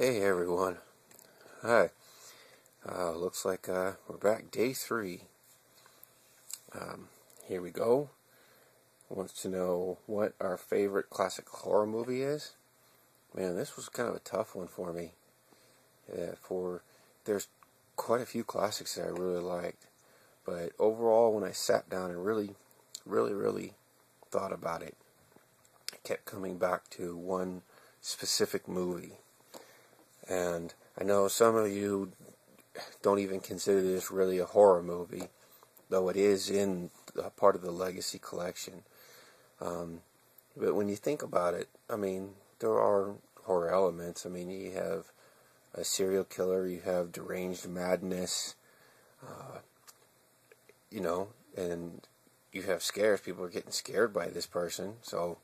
Hey everyone. Hi. Looks like we're back day 3. Here we go. Wants to know what our favorite classic horror movie is? Man, this was kind of a tough one for me. There's quite a few classics that I really liked, but overall, when I sat down and really thought about it, I kept coming back to one specific movie. And I know some of you don't even consider this really a horror movie, though it is in part of the Legacy collection. But when you think about it, I mean, there are horror elements. I mean, you have a serial killer, you have deranged madness, and you have scares. People are getting scared by this person, so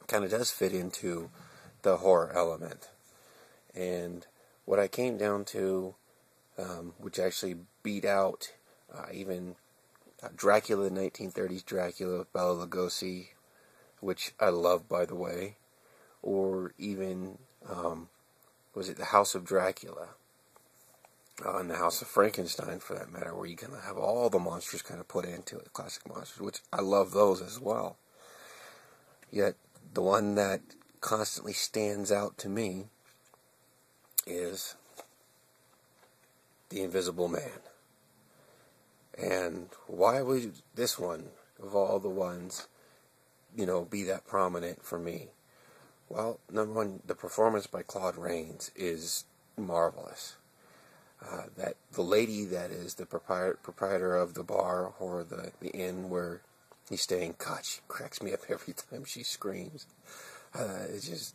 it kind of does fit into the horror element. And what I came down to, which actually beat out even Dracula, 1930s Dracula with Bela Lugosi, which I love, by the way, or even, was it The House of Dracula, and The House of Frankenstein, for that matter, where you kind of have all the monsters kind of put into it, classic monsters, which I love those as well. Yet, the one that constantly stands out to me is The Invisible Man. And why would this one, of all the ones, be that prominent for me? Well, number one, the performance by Claude Rains is marvelous. That the lady that is the proprietor of the bar or the inn where he's staying, God, she cracks me up every time she screams. It's just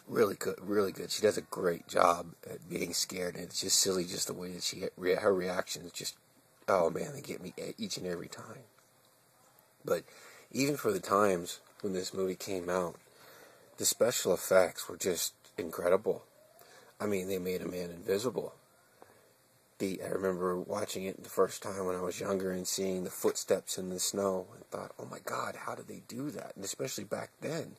really good. She does a great job at being scared, and it's just silly, just the way that her reactions just, oh man, they get me each and every time. But even for the times when this movie came out, the special effects were just incredible. I mean, they made a man invisible. I remember watching it the first time when I was younger and seeing the footsteps in the snow and thought, oh my God, how did they do that? And especially back then,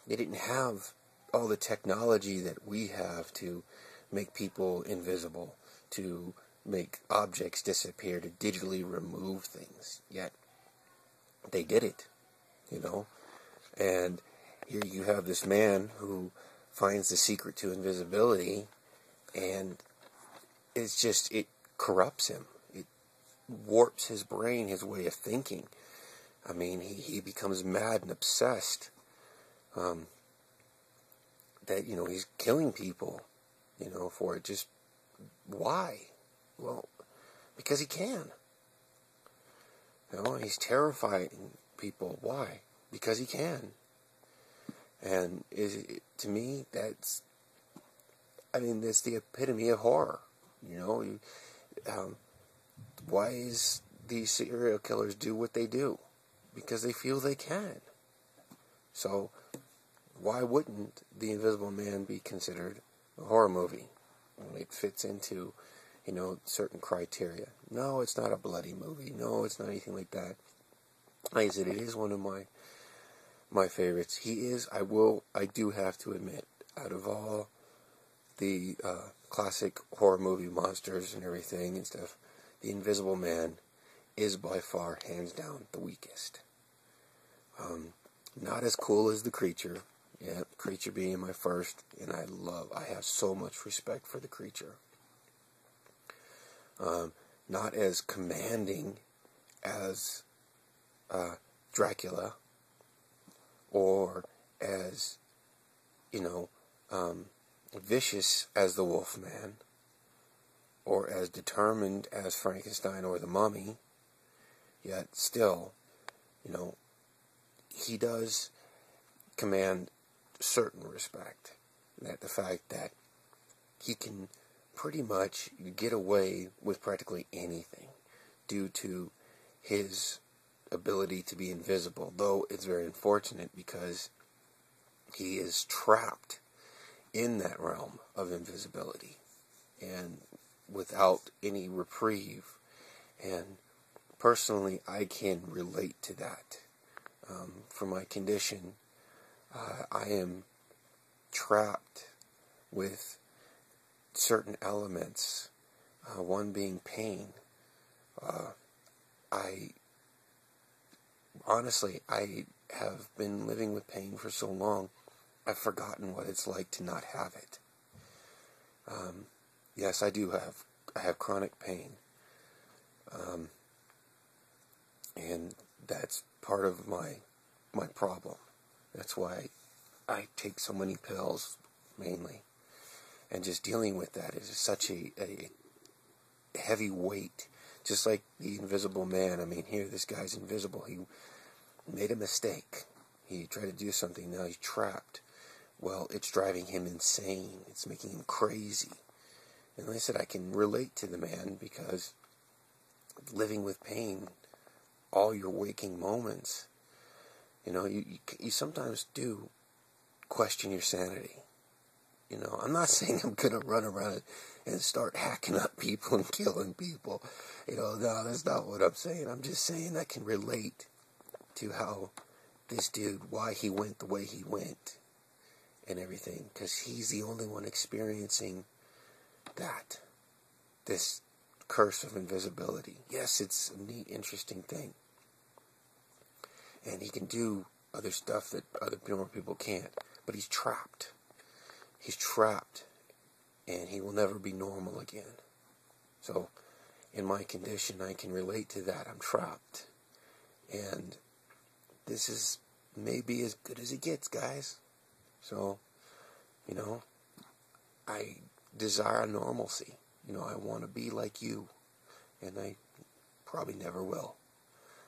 they didn't have all the technology that we have to make people invisible, to make objects disappear, to digitally remove things. Yet, they did it, And here you have this man who finds the secret to invisibility, and it corrupts him. It warps his brain, his way of thinking. I mean, he becomes mad and obsessed. That, he's killing people, for it. Just, why? Well, because he can. He's terrifying people. Why? Because he can. And to me, that's the epitome of horror. Why is these serial killers do what they do? Because they feel they can. So, why wouldn't The Invisible Man be considered a horror movie when it fits into, certain criteria? No, it's not a bloody movie. No, it's not anything like that. Like I said, it is one of my favorites. I do have to admit, out of all the classic horror movie monsters and everything and stuff, The Invisible Man is by far, hands down, the weakest. Not as cool as The Creature. Yeah, Creature being my first, and I have so much respect for The Creature. Not as commanding as Dracula, or as, vicious as the Wolfman, or as determined as Frankenstein or the Mummy. Yet still, he does command certain respect. That the fact that he can pretty much get away with practically anything due to his ability to be invisible, though it's very unfortunate because he is trapped in that realm of invisibility and without any reprieve. And personally, I can relate to that. For my condition, I am trapped with certain elements, one being pain. I have been living with pain for so long, I've forgotten what it's like to not have it. Yes, I have chronic pain. And that's part of my problem. That's why I take so many pills, mainly. And just dealing with that is such a heavy weight. Just like the Invisible Man. I mean, here, this guy's invisible. He made a mistake. He tried to do something. Now he's trapped. Well, it's driving him insane. It's making him crazy. And like I said, I can relate to the man because living with pain all your waking moments, you sometimes do question your sanity. I'm not saying I'm going to run around and start hacking up people and killing people. No, that's not what I'm saying. I'm just saying I can relate to how this dude, why he went the way he went and everything. Because he's the only one experiencing this curse of invisibility. Yes, it's a neat, interesting thing. And he can do other stuff that other normal people can't. But he's trapped. He's trapped. And he will never be normal again. So, in my condition, I can relate to that. I'm trapped. And this is maybe as good as it gets, guys. So, I desire normalcy. I want to be like you. And I probably never will.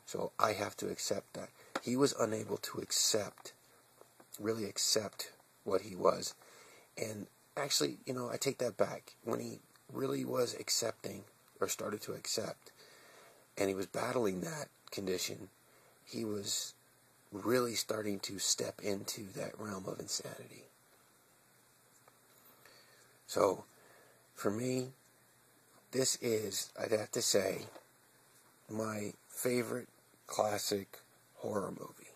So I have to accept that. He was unable to really accept what he was. And actually, I take that back. When he really was accepting, or started to accept, and he was battling that condition, he was really starting to step into that realm of insanity. So, for me, this is, I'd have to say, my favorite classic horror movie,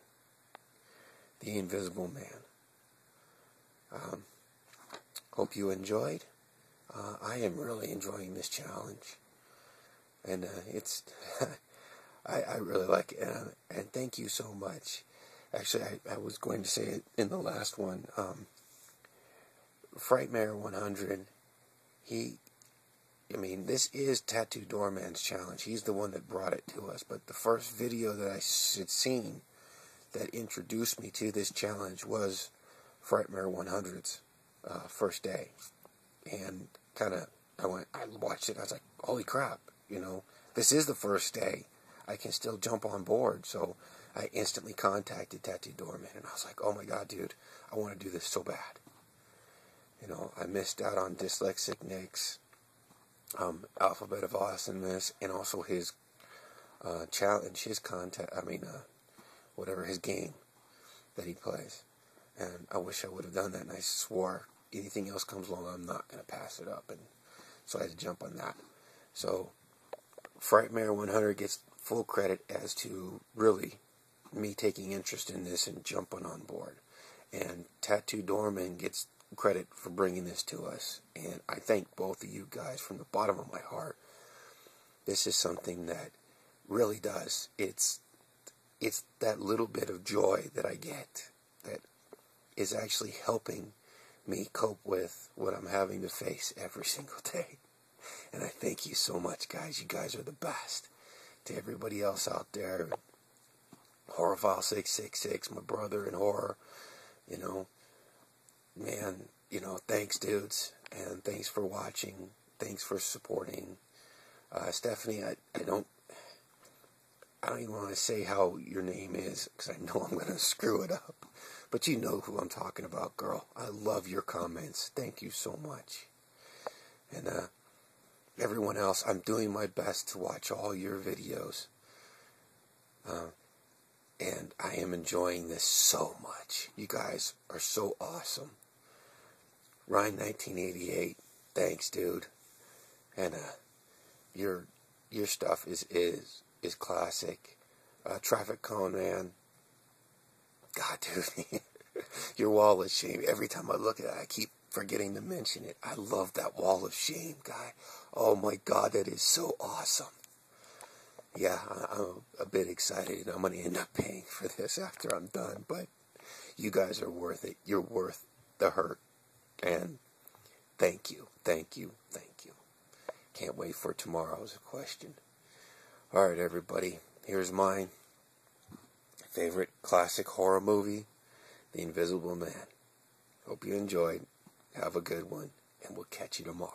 The Invisible Man. Hope you enjoyed. I am really enjoying this challenge. And it's, I really like it. And thank you so much. Actually, I was going to say it in the last one. Frightmare 100, this is Tattoo Doorman's challenge. He's the one that brought it to us. But the first video that I had seen that introduced me to this challenge was Frightmare 100's first day. And I watched it, and I was like, holy crap, this is the first day. I can still jump on board. So I instantly contacted Tattoo Doorman, and I was like, oh my god, dude, I want to do this so bad. I missed out on Dyslexic Nick's Alphabet of Awesomeness, and also his challenge, his his game that he plays. And I wish I would have done that, and I swore anything else comes along, I'm not going to pass it up. And so I had to jump on that. So Frightmare 100 gets full credit as to really me taking interest in this and jumping on board. And Tattoo Doorman gets credit for bringing this to us. And I thank both of you guys from the bottom of my heart. This is something that really does. It's that little bit of joy that I get that is actually helping me cope with what I'm having to face every single day. And I thank you so much, guys. You guys are the best. To everybody else out there, Horrorfile 666, my brother in horror, thanks, dudes, and thanks for watching. Thanks for supporting. Stephanie, I don't even want to say how your name is, because I know I'm going to screw it up. But you know who I'm talking about, girl. I love your comments. Thank you so much. And everyone else, I'm doing my best to watch all your videos. And I am enjoying this so much. You guys are so awesome. Ryan 1988, thanks, dude. And your stuff is classic. Traffic Cone Man. God, dude. Your wall of shame. Every time I look at it, I keep forgetting to mention it. I love that wall of shame, guy. Oh my God, that is so awesome. Yeah, I'm a bit excited. I'm going to end up paying for this after I'm done, but you guys are worth it. You're worth the hurt. And thank you, thank you, thank you. Can't wait for tomorrow's question. Alright, everybody, here's mine. Favorite classic horror movie, The Invisible Man. Hope you enjoyed. Have a good one, and we'll catch you tomorrow.